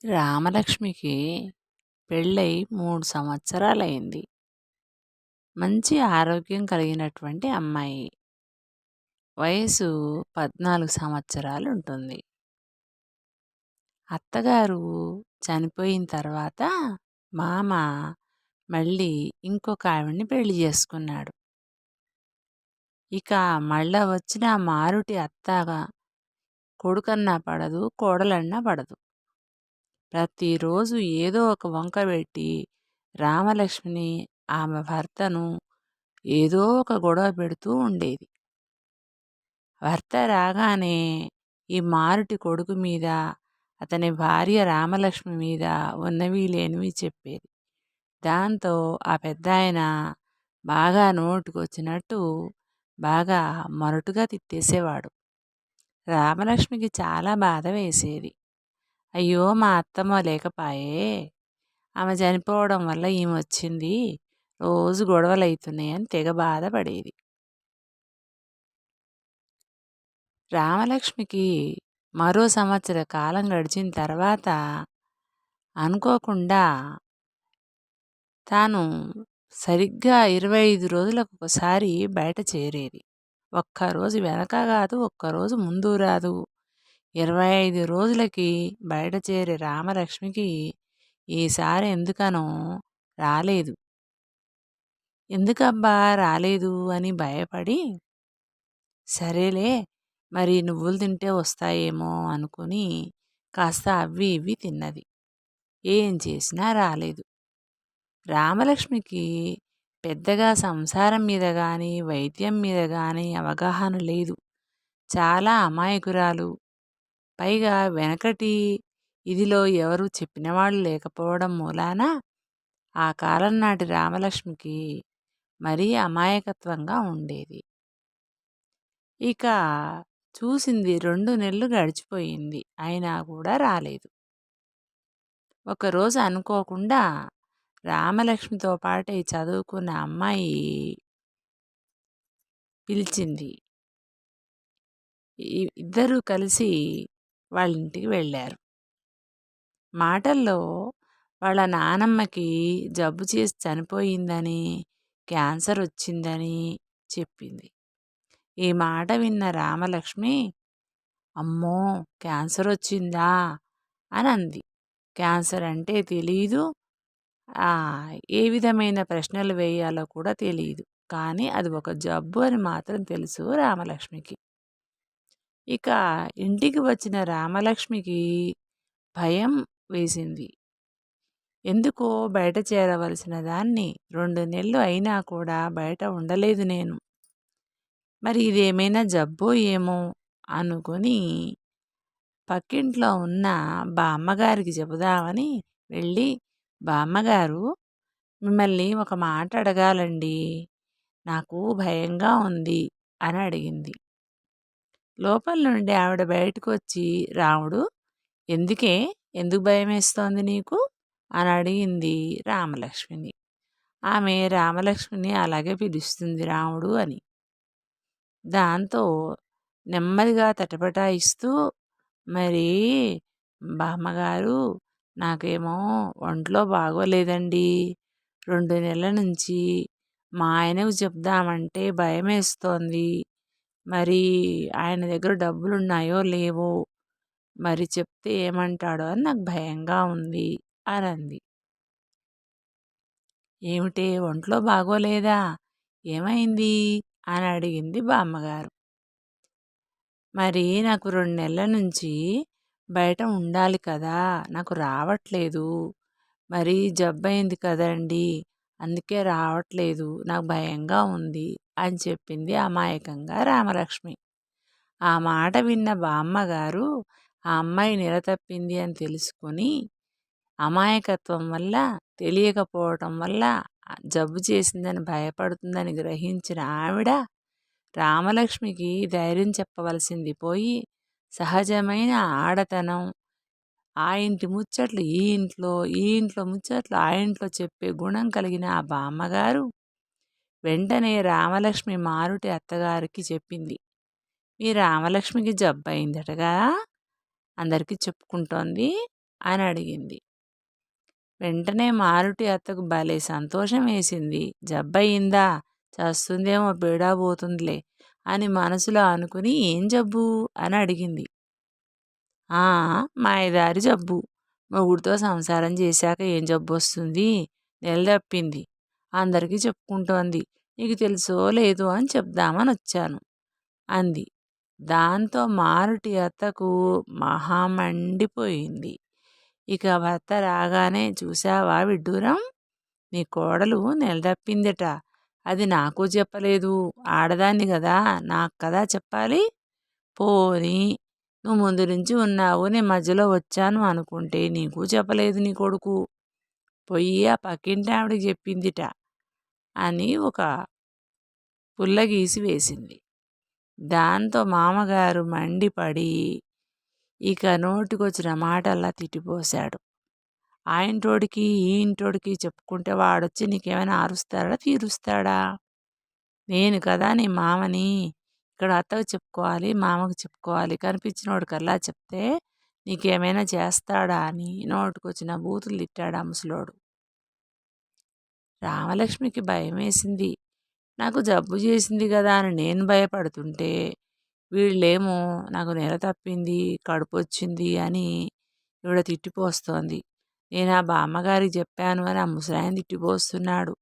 రామలక్ష్మికి పెళ్ళై 3 సంవత్సరాలయింది. మంచి ఆరోగ్యం కలిగినటువంటి అమ్మాయి. వయసు 14 సంవత్సరాలుంటుంది. అత్తగారు చనిపోయిన తర్వాత మామ మళ్ళీ ఇంకొక ఆవిడని పెళ్లి చేసుకున్నాడు. ఇక మళ్ళా వచ్చిన మారుటి అత్తగా కొడుకన్నా పడదు, కోడలన్నా పడదు. ప్రతిరోజు ఏదో ఒక వంక పెట్టి రామలక్ష్మిని, ఆమె భర్తను ఏదో ఒక గొడవ పెడుతూ ఉండేది. భర్త రాగానే ఈ మారుటి కొడుకు మీద, అతని భార్య రామలక్ష్మి మీద ఉన్నవి లేనివి చెప్పేది. దాంతో ఆ పెద్దాయన బాగా నోటికొచ్చినట్టు బాగా మొరటుగా తిట్టేసేవాడు. రామలక్ష్మికి చాలా బాధ వేసేది. అయ్యో, మా అత్తమ్మ లేకపాయే, ఆమె చనిపోవడం వల్ల ఈమె వచ్చింది, రోజు గొడవలు అవుతున్నాయని తెగ బాధపడేది. రామలక్ష్మికి మరో సంవత్సర కాలం గడిచిన తర్వాత అనుకోకుండా తాను సరిగ్గా 25 రోజులకు ఒకసారి బయట చేరేది. ఒక్కరోజు వెనక కాదు, ఒక్కరోజు ముందు రాదు. 25 రోజులకి బయట చేరే రామలక్ష్మికి ఈసారి ఎందుకనో రాలేదు. ఎందుకబ్బా రాలేదు అని భయపడి, సరేలే మరి నువ్వులు తింటే వస్తాయేమో అనుకుని కాస్త అవి ఇవి తిన్నది. ఏం చేసినా రాలేదు. రామలక్ష్మికి పెద్దగా సంసారం మీద కానీ, వైద్యం మీద కానీ అవగాహన లేదు. చాలా అమాయకురాలు. పైగా వెనకటి ఇదిలో ఎవరు చెప్పినవాళ్ళు లేకపోవడం మూలాన ఆ కాలం నాటి రామలక్ష్మికి మరీ అమాయకత్వంగా ఉండేది. ఇక చూసింది 2 నెలలు గడిచిపోయింది. అయినా కూడా రాలేదు. ఒకరోజు అనుకోకుండా రామలక్ష్మితో పాటే చదువుకున్న అమ్మాయి పిలిచింది. ఇద్దరూ కలిసి వాళ్ళ ఇంటికి వెళ్ళారు. మాటల్లో వాళ్ళ నానమ్మకి జబ్బు చేసి చనిపోయిందని, క్యాన్సర్ వచ్చిందని చెప్పింది. ఈ మాట విన్న రామలక్ష్మి, అమ్మో, క్యాన్సర్ వచ్చిందా అని అంది. క్యాన్సర్ అంటే తెలీదు, ఏ విధమైన ప్రశ్నలు వేయాలో కూడా తెలియదు. కానీ అది ఒక జబ్బు అని మాత్రం తెలుసు రామలక్ష్మికి. ఇక ఇంటికి వచ్చిన రామలక్ష్మికి భయం వేసింది. ఎందుకో బయట చేరవలసిన దాన్ని 2 నెలలు అయినా కూడా బయట ఉండలేదు నేను. మరి ఇదేమైనా జబ్బో ఏమో అనుకొని పక్కింట్లో ఉన్న బామ్మగారికి చెబుదామని వెళ్ళి, బామ్మగారు, మిమ్మల్ని ఒక మాట అడగాలండి, నాకు భయంగా ఉంది అని అడిగింది. లోపల నుండి ఆవిడ బయటకు వచ్చి, రాముడు, ఎందుకు భయం వేస్తోంది నీకు అని అడిగింది రామలక్ష్మిని. ఆమె రామలక్ష్మిని అలాగే పిలుస్తుంది, రాముడు అని. దాంతో నెమ్మదిగా తటపటాయిస్తూ, మరి బామ్మగారు, నాకేమో ఒంట్లో బాగోలేదండి, 2 నెలల నుంచి మా ఆయనకు చెప్దామంటే భయమేస్తోంది, మరి ఆయన దగ్గర డబ్బులున్నాయో లేవో, మరి చెప్తే ఏమంటాడో అని నాకు భయంగా ఉంది అని అంది. ఏమిటే, ఒంట్లో బాగోలేదా, ఏమైంది అని అడిగింది బామ్మగారు. మరి నాకు 2 నెలల నుంచి బయట ఉండాలి కదా, నాకు రావట్లేదు, మరి జబ్బయింది కదండి, అందుకే రావట్లేదు, నాకు భయంగా ఉంది అని చెప్పింది అమాయకంగా రామలక్ష్మి. ఆ మాట విన్న బామ్మగారు ఆ అమ్మాయి నిలతప్పింది అని తెలుసుకొని, అమాయకత్వం వల్ల, తెలియకపోవటం వల్ల జబ్బు చేసిందని భయపడుతుందని గ్రహించిన ఆవిడ రామలక్ష్మికి ధైర్యం చెప్పవలసింది పోయి, సహజమైన ఆడతనం, ఆ ఇంటి ముచ్చట్లు ఈ ఇంట్లో, ఈ ఇంట్లో ముచ్చట్లు ఆ ఇంట్లో చెప్పే గుణం కలిగిన ఆ బామ్మగారు వెంటనే రామలక్ష్మి మారుటి అత్తగారికి చెప్పింది. మీ రామలక్ష్మికి జబ్బయిందటగా అందరికీ చెప్పుకుంటోంది, అని అడిగింది. వెంటనే మారుటి అత్తకు భలే సంతోషం వేసింది. జబ్బయిందా? చస్తుందేమో బీడా పోతుందిలే అని మనసులో అనుకుని ఏం జబ్బు అని అడిగింది. ఆ మాయదారి జబ్బు. మొగుడితో సంసారం చేశాక ఏం జబ్బు వస్తుంది? నెల తప్పింది. అందరికీ చెప్పుకుంటోంది. నీకు తెలుసో లేదో అని చెప్దామని వచ్చాను అంది. దాంతో మారుటి అత్తకు మహా మండిపోయింది. ఇక భర్త రాగానే చూశావా విడ్డూరం, నీ కోడలు నెల తప్పిందట. అది నాకు చెప్పలేదు. ఆడదాన్ని కదా, నాకు కదా చెప్పాలి. పోనీ నువ్వు ముందు నుంచి ఉన్నావు, నేను మధ్యలో వచ్చాను అనుకుంటే నీకు చెప్పలేదు నీ కొడుకు. పొయ్యి ఆ పక్కింటి ఆవిడకి చెప్పిందిట అని ఒక పుల్ల గీసి వేసింది. దాంతో మామగారు మండిపడి ఇక నోటికొచ్చిన మాటల్లా తిట్టిపోశాడు. ఆ ఇంటోడికి ఈ ఇంటోడికి చెప్పుకుంటే వాడొచ్చి నీకేమైనా ఆరుస్తాడా తీరుస్తాడా? నేను కదా నీ మామని. ఇక్కడ అత్తకు చెప్పుకోవాలి, మామకు చెప్పుకోవాలి. కనిపించినోడికల్లా చెప్తే నీకేమైనా చేస్తాడా అని నోటికొచ్చిన బూతులు తిట్టాడు ఆ ముసలోడు. రామలక్ష్మికి భయం వేసింది. నాకు జబ్బు చేసింది కదా అని నేను భయపడుతుంటే వీళ్ళేమో నాకు నెల తప్పింది, కడుపు వచ్చింది అని ఈవిడ తిట్టిపోస్తోంది. నేను ఆ బామ్మగారికి చెప్పాను అని ఆ ముసలాయన తిట్టిపోస్తున్నాడు.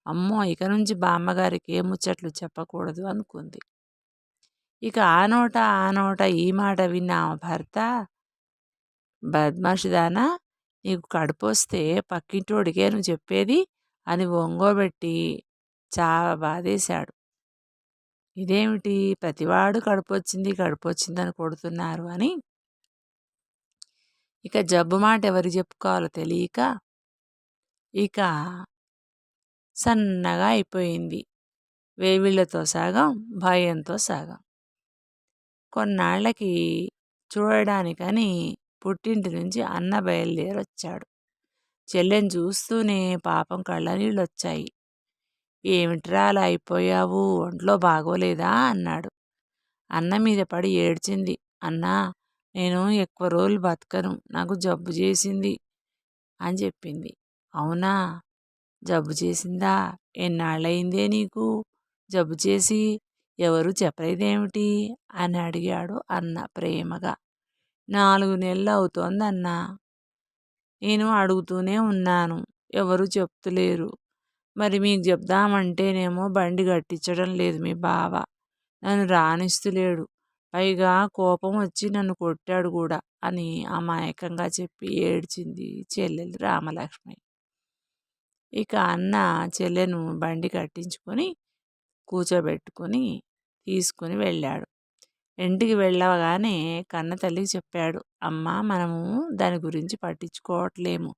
అమ్మో, ఇక నుంచి బామ్మగారికి ఏ ముచ్చట్లు చెప్పకూడదు అనుకుంది. ఇక ఆ నోట ఈ మాట విన్న ఆమె భర్త, బద్మాషిదానా, నీకు కడుపొస్తే పక్కింటోడికే నువ్వు చెప్పేది అని ఒంగోబెట్టి చాలా బాధేశాడు. ఇదేమిటి ప్రతివాడు కడుపొచ్చిందని కొడుతున్నారు అని ఇక జబ్బు మాట ఎవరికి చెప్పుకోవాలో తెలియక ఇక సన్నగా అయిపోయింది. వేవిళ్ళతో సగం, భయంతో సగం. కొన్నాళ్ళకి చూడడానికని పుట్టింటి నుంచి అన్న బయలుదేరొచ్చాడు. చెల్లెని చూస్తూనే పాపం కళ్ళ నీళ్ళొచ్చాయి. ఏమిట్రా అలా అయిపోయావు, ఒంట్లో బాగోలేదా అన్నాడు. అన్న మీద పడి ఏడ్చింది. అన్నా, నేను ఎక్కువ రోజులు బతకను, నాకు జబ్బు చేసింది అని చెప్పింది. అవునా, జబ్బు చేసిందా? ఎన్నాళ్ళయిందే నీకు జబ్బు చేసి? ఎవరు చెప్పలేదేమిటి అని అడిగాడు అన్న ప్రేమగా. 4 నెలలు అవుతోందన్నా. నేను అడుగుతూనే ఉన్నాను, ఎవరు చెప్తులేరు. మరి మీకు చెప్దామంటేనేమో బండి కట్టించడం లేదు మీ బావ, నన్ను రానిస్తులేడు. పైగా కోపం వచ్చి నన్ను కొట్టాడు కూడా అని అమాయకంగా చెప్పి ఏడ్చింది చెల్లెలు రామలక్ష్మి. ఇక అన్న చెల్లెను బండి కట్టించుకొని కూర్చోబెట్టుకొని తీసుకుని వెళ్ళాడు. ఇంటికి వెళ్ళగానే కన్న తల్లికి చెప్పాడు. అమ్మ, మనము దాని గురించి పట్టించుకోవట్లేము.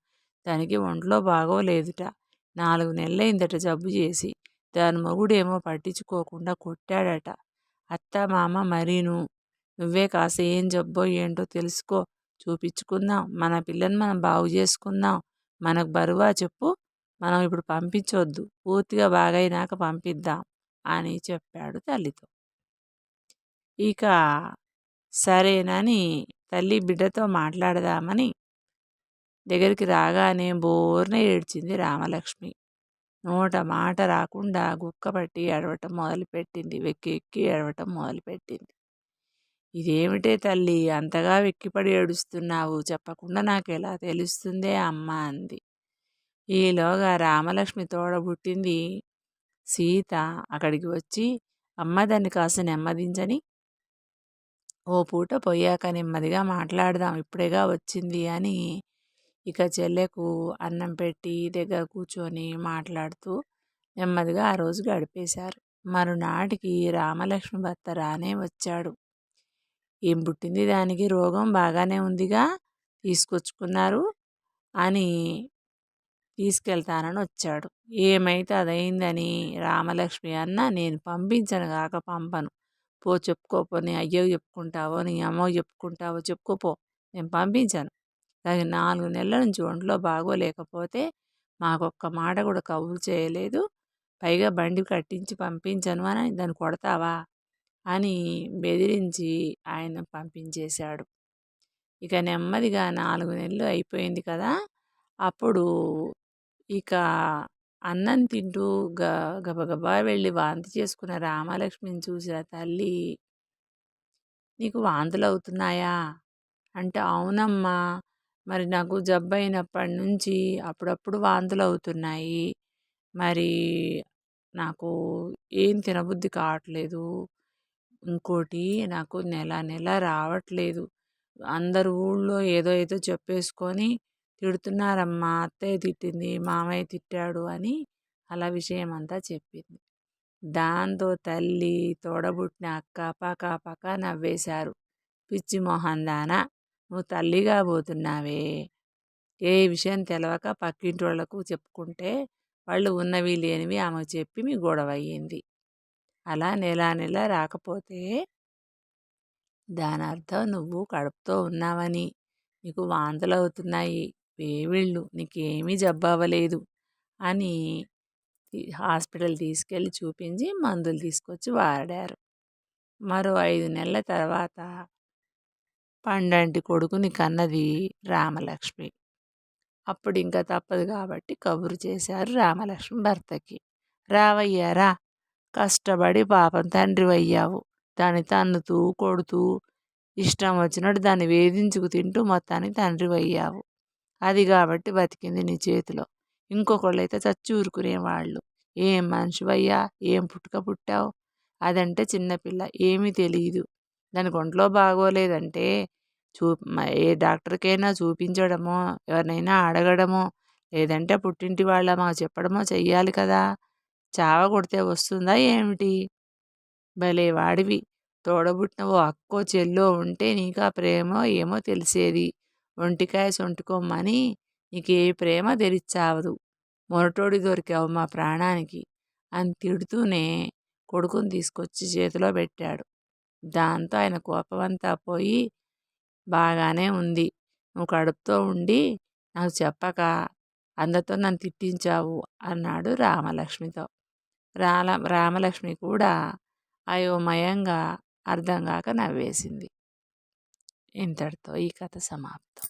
దానికి ఒంట్లో బాగోలేదుట. 4 నెలలైందట జబ్బు చేసి. దాని మొగుడేమో పట్టించుకోకుండా కొట్టాడట. అత్త మామ మరీను. నువ్వే కాస్త ఏం జబ్బో ఏంటో తెలుసుకో, చూపించుకుందాం. మన పిల్లని మనం బాగు చేసుకుందాం. మనకు బరువా చెప్పు? మనం ఇప్పుడు పంపించొద్దు, పూర్తిగా బాగైనాక పంపిద్దాం అని చెప్పాడు తల్లితో. ఇక సరేనని తల్లి బిడ్డతో మాట్లాడదామని దగ్గరికి రాగానే బోర్న ఏడ్చింది రామలక్ష్మి. నోట మాట రాకుండా గుక్కపట్టి ఏడవటం మొదలుపెట్టింది. వెక్కి ఎక్కి ఏడవటం మొదలుపెట్టింది. ఇదేమిటే తల్లి, అంతగా వెక్కిపడి ఏడుస్తున్నావు? చెప్పకుండా నాకు ఎలా తెలుస్తుందే అమ్మ అంది. ఈలోగా రామలక్ష్మి తోడబుట్టింది సీత అక్కడికి వచ్చి, అమ్మ దాన్ని కాస్త నెమ్మదించని, ఓ పూట పోయాక నెమ్మదిగా మాట్లాడదాం, ఇప్పుడేగా వచ్చింది అని ఇక చెల్లెకు అన్నం పెట్టి దగ్గర కూర్చొని మాట్లాడుతూ నెమ్మదిగా ఆ రోజు గడిపేశారు. మరునాటికి రామలక్ష్మి భర్త రానే వచ్చాడు. ఏం పుట్టింది దానికి, రోగం బాగానే ఉందిగా, తీసుకొచ్చుకున్నారు అని తీసుకెళ్తానని వచ్చాడు. ఏమైతే అదైందని రామలక్ష్మి అన్న, నేను పంపించను కాక పంపను. పో, చెప్పుకోపో. నీ అయ్యకు చెప్పుకుంటావో నీ అమ్మకు చెప్పుకుంటావో చెప్పుకోపో, నేను పంపించను. దానికి 4 నెలల నుంచి ఒంట్లో బాగోలేకపోతే మాకొక్క మాట కూడా కబురు చేయలేదు. పైగా బండి కట్టించి పంపించను అని దాన్ని కొడతావా అని బెదిరించి ఆయన పంపించేశాడు. ఇక నెమ్మదిగా 4 నెలలు అయిపోయింది కదా! అప్పుడు ఇక అన్నం తింటూ గబగబా వెళ్ళి వాంతి చేసుకున్న రామలక్ష్మిని చూసిన తల్లి, "నీకు వాంతులవుతున్నాయా?" అంటే, "అవునమ్మా! మరి నాకు జబ్బయినప్పటి నుంచి అప్పుడప్పుడు వాంతులవుతున్నాయి. మరి నాకు ఏం తినబుద్ధి కావట్లేదు. ఇంకోటి నాకు నెల నెల రావట్లేదు. అందరూ ఊళ్ళో ఏదో ఏదో చెప్పేసుకొని తిడుతున్నారమ్మా. అత్తయ్య తిట్టింది, మామయ్య తిట్టాడు" అని అలా విషయమంతా చెప్పింది. దాంతో తల్లి, తోడబుట్టిన అక్క పకా పకా నవ్వేశారు. "పిచ్చి మొహందానా, నువ్వు తల్లిగా పోతున్నావే. ఏ విషయం తెలవక పక్కింటోళ్ళకు చెప్పుకుంటే వాళ్ళు ఉన్నవి లేనివి ఆమెకు చెప్పి మీ గొడవయ్యింది. అలా నెల నెల రాకపోతే దానర్థం నువ్వు కడుపుతో ఉన్నావని, నీకు వాంతులవుతున్నాయి, వేవిళ్ళు, నీకేమీ జబ్బవ్వలేదు" అని హాస్పిటల్ తీసుకెళ్ళి చూపించి మందులు తీసుకొచ్చి వాడారు. మరో 5 నెలల తర్వాత పండంటి కొడుకుని కన్నది రామలక్ష్మి. అప్పుడింక తప్పదు కాబట్టి కబురు చేశారు రామలక్ష్మి భర్తకి. "రావయ్యా రా, కష్టపడి పాపం తండ్రివయ్యావు. దాన్ని తన్నుతూ, కొడుతూ, ఇష్టం వచ్చినట్టు దాన్ని వేధించుకు తింటూ మొత్తానికి తండ్రివయ్యావు. అది కాబట్టి బతికింది నీ చేతిలో. ఇంకొకళ్ళైతే చచ్చి ఊరుకునేవాళ్ళు. ఏం మనిషివయ్యా, ఏం పుట్టుక పుట్టావు. అదంటే చిన్నపిల్ల, ఏమీ తెలీదు. దానికి ఒంట్లో బాగోలేదంటే ఏ డాక్టర్కైనా చూపించడమో, ఎవరినైనా అడగడమో, లేదంటే పుట్టింటి వాళ్ళ మాకు చెప్పడమో చెయ్యాలి కదా! చావగొడితే వస్తుందా ఏమిటి? భలే వాడివి. తోడబుట్టిన ఓ అక్కో చెల్లో ఉంటే నీకా ప్రేమో ఏమో తెలిసేది. ఒంటికాయ సొంటికొమ్మని నీకే ప్రేమ తెలిచ్చావదు. మొరటోడి దొరికావు మా ప్రాణానికి" అని తిడుతూనే కొడుకుని తీసుకొచ్చి చేతిలో పెట్టాడు. దాంతో ఆయన కోపమంతా పోయి, "బాగానే ఉంది. నువ్వు కడుపుతో ఉండి నాకు చెప్పక అందరితో నన్ను తిట్టించావు" అన్నాడు రామలక్ష్మితో. రామలక్ష్మి కూడా అయోమయంగా అర్థం కాక నవ్వేసింది. ఇంతటితో ఈ కథ సమాప్తం.